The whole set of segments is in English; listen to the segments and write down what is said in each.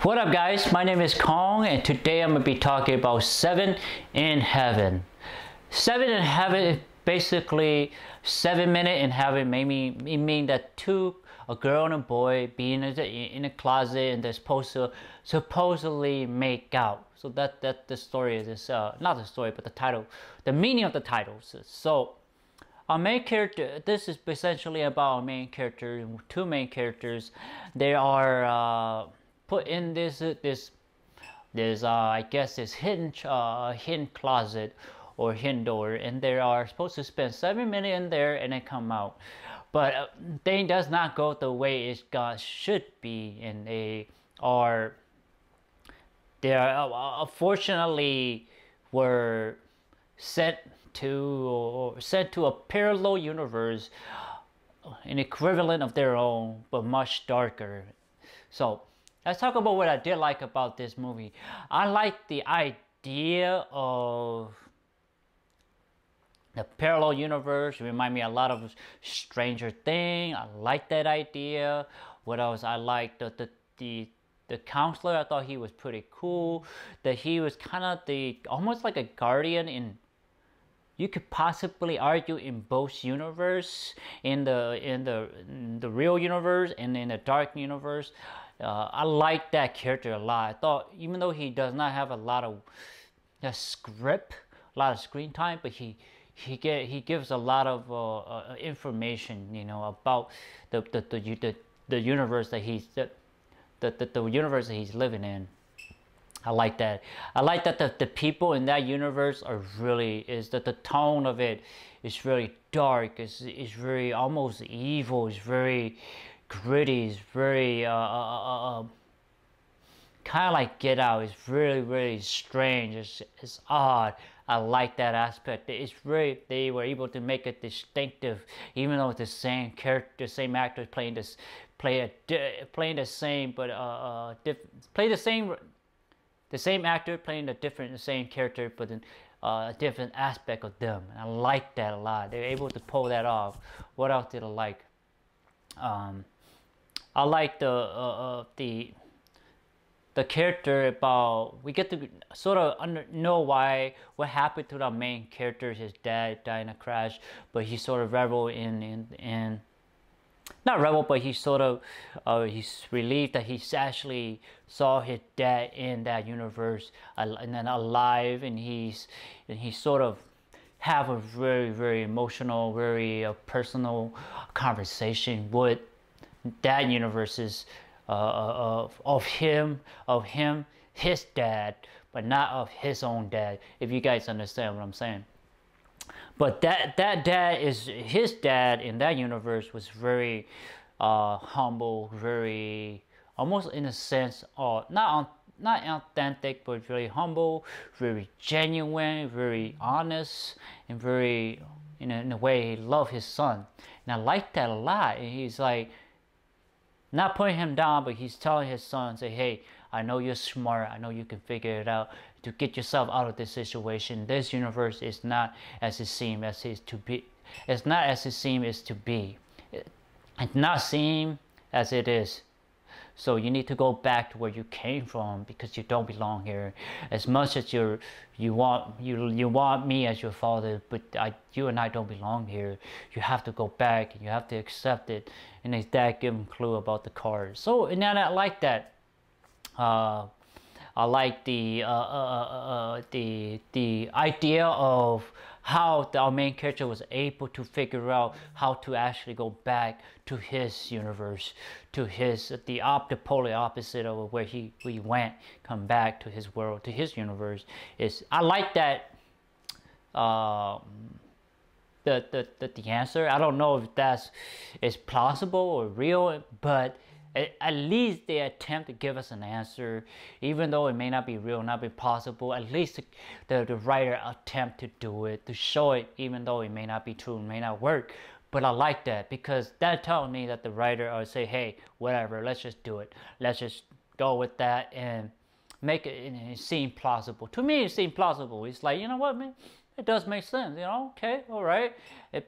What up guys, my name is Kong and today I'm going to be talking about 7 in Heaven. 7 in Heaven is basically 7 minutes in heaven. Maybe it means that a girl and a boy being in a closet and they're supposed to supposedly make out. So that the story is not the story but the title, the meaning of the title. So our main character, this is essentially about our main character, two main characters. They are put in this I guess this hidden closet or hidden door, and they are supposed to spend 7 minutes in there and then come out. But thing does not go the way it should be, and they are unfortunately were sent to a parallel universe, an equivalent of their own but much darker. So let's talk about what I did like about this movie. I like the idea of the parallel universe. It reminded me a lot of Stranger Things. I like that idea. What else? I liked the counselor. I thought he was pretty cool. That he was kind of almost like a guardian in, you could possibly argue, in both universe, in the real universe and in the dark universe. I like that character a lot. I thought, even though he does not have a lot of script, a lot of screen time, but he gives a lot of information, you know, about the universe that he's the universe that he's living in. I like that. I like that the people in that universe are really, the tone of it is really dark. It's very almost evil. It's very gritty. It's very kind of like Get Out. It's really strange. It's odd. I like that aspect. It's very, they were able to make it distinctive, even though it's the same character, the same actors playing the same actor playing the same character, but in a different aspect of them. And I like that a lot. They're able to pull that off. What else did I like? I like the character about, we get to sort of know what happened to the main character. His dad died in a crash, but he sort of reveled in not rebel, but he sort of he's relieved that he actually saw his dad in that universe and then alive, and he's sort of have a very emotional, very personal conversation with that universe's of him, his dad, but not of his own dad, if you guys understand what I'm saying. But that dad is, his dad in that universe was very humble, very, almost in a sense, not authentic, but very humble, very genuine, very honest, and very, in a way, he loved his son. And I like that a lot. And he's like, not putting him down, but he's telling his son, say, hey, I know you're smart. I know you can figure it out to get yourself out of this situation. This universe is not as it seems as it is to be. It's not as it seems as to be. It's not seem as it is. So you need to go back to where you came from, because you don't belong here. As much as you want me as your father, but you and I don't belong here. You have to go back and you have to accept it. And his dad gave him a clue about the card. So, and I like that. I like the idea of how our main character was able to figure out how to actually go back to his universe, to the polar opposite of where he went, come back to his world, to his universe. I like that. The answer, I don't know if is plausible or real, but at least they attempt to give us an answer, even though it may not be real, not be possible. At least the writer attempt to do it, to show it, even though it may not be true, it may not work. But I like that, because that tells me that the writer will say, hey, whatever, let's just do it. Let's just go with that and make it seem plausible. To me, it seemed plausible. It's like, you know what, man? It does make sense, you know? Okay, all right.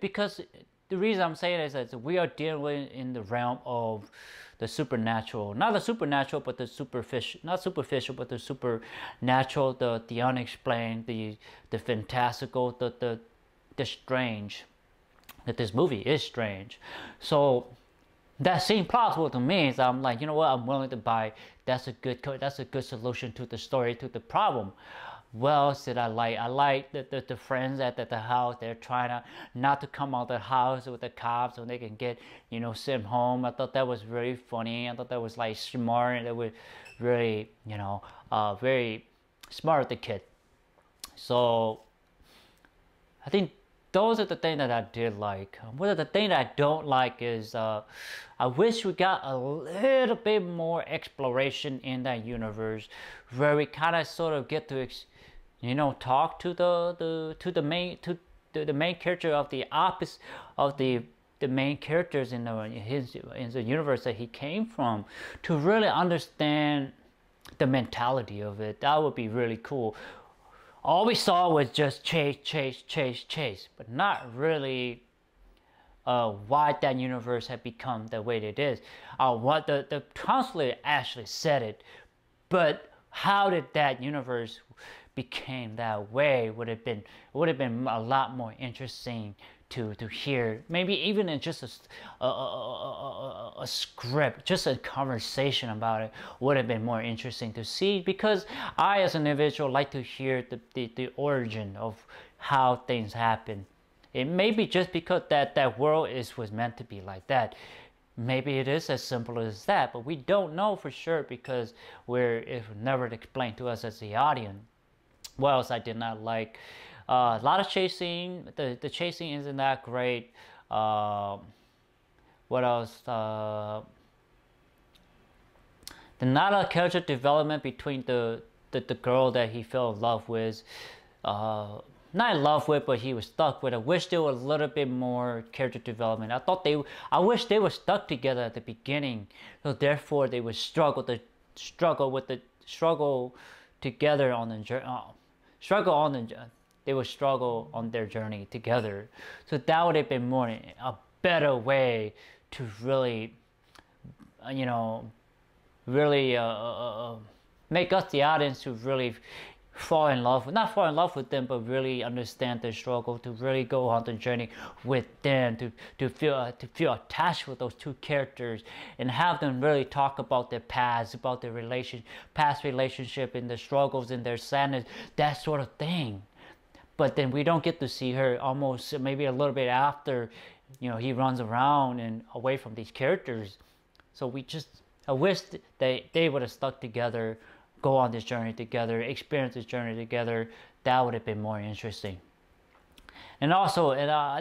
Because the reason I'm saying is that we are dealing in the realm of the supernatural, not the supernatural, but the superficial, not superficial, but the supernatural, the unexplained, the fantastical, the strange. That this movie is strange, so that seemed plausible to me. So I'm like, you know what, I'm willing to buy. That's a good solution to the story, to the problem. What else did I like? I like the friends at the house. They're trying to not to come out of the house with the cops so they can get, sent home. I thought that was really funny. I thought that was like smart, and that was really, very smart of the kid. So I think those are the things that I did like. One of the things that I don't like is I wish we got a little bit more exploration in that universe, where we kind of sort of get to, talk to the main character of the opposite of the main characters in the universe that he came from, to really understand the mentality of it. That would be really cool. All we saw was just chase, but not really why that universe had become the way it is. What the translator actually said it, but how did that universe became that way would have been a lot more interesting to hear. Maybe even in just a script, just a conversation about it would have been more interesting to see, because I as an individual like to hear the origin of how things happen. It may be just because that world was meant to be like that. Maybe it is as simple as that, but we don't know for sure, because it's never explained to us as the audience. What else I did not like? A lot of chasing. The chasing isn't that great. What else? The not a character development between the girl that he fell in love with. Not in love with, but he was stuck with. I wish there was a little bit more character development. I wish they were stuck together at the beginning, so therefore they would struggle together on the journey. They would struggle on their journey together. So that would have been a better way to really, make us the audience to really not fall in love with them, but really understand their struggle, to really go on the journey with them, to feel attached with those two characters, and have them really talk about their past, about their past relationship, and their struggles and their sadness, that sort of thing. But then we don't get to see her almost maybe a little bit after, he runs around and away from these characters. So I wish they would have stuck together, go on this journey together, experience this journey together. That would have been more interesting. And also,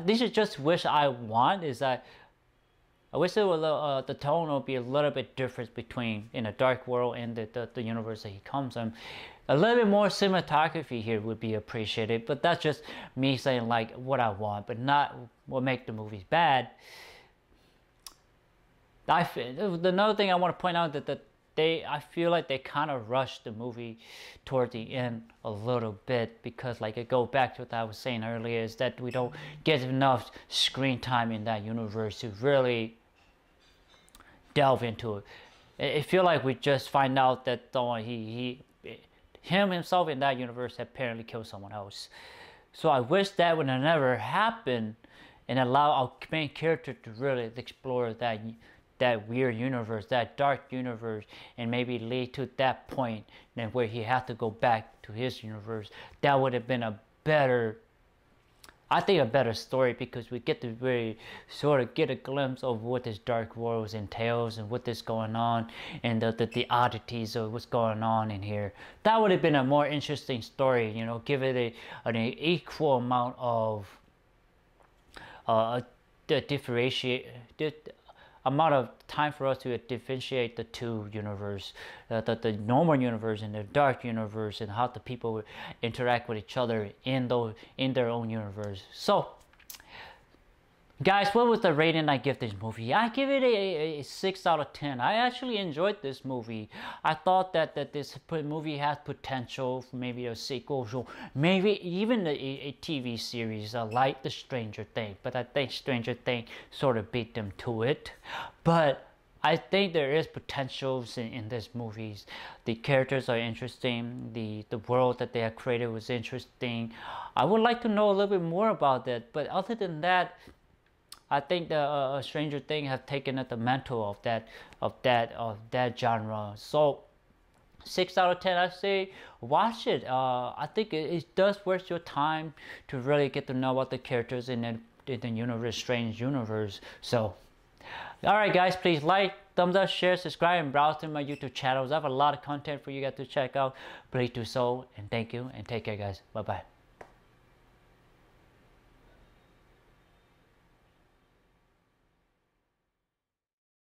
this is just wish I want, is that I wish the tone would be a little bit different between in a dark world and the universe that he comes from. A little bit more cinematography here would be appreciated, but that's just me saying like what I want, but not what make the movies bad. Another thing I want to point out that I feel like they kind of rushed the movie toward the end a little bit, because like I go back to what I was saying earlier, is that we don't get enough screen time in that universe to really delve into it. I feel like we just find out that himself in that universe apparently killed someone else. So I wish that would have never happened, and allow our main character to really explore that weird universe, that dark universe, and maybe lead to that point then where he had to go back to his universe. That would have been a better story, because we get to really sort of get a glimpse of what this dark world entails and what is going on, and the oddities of what's going on in here. That would have been a more interesting story, give it an equal amount of amount of time for us to differentiate the two universe, the normal universe and the dark universe, and how the people interact with each other in their own universe. So Guys, what was the rating I give this movie? I give it a 6 out of 10. I actually enjoyed this movie. I thought that this movie has potential for maybe a sequel, or maybe even a TV series like The Stranger Thing. But I think Stranger Thing sort of beat them to it. But I think there is potentials in this movies. The characters are interesting. The world that they have created was interesting. I would like to know a little bit more about that. But other than that, I think the Stranger Thing have taken at the mantle of that genre. So 6 out of 10, I say watch it. I think it does worth your time to really get to know about the characters in the universe, strange universe. So, all right, guys, please like, thumbs up, share, subscribe, and browse through my YouTube channels. I have a lot of content for you guys to check out. Please do so, and thank you, and take care, guys. Bye bye.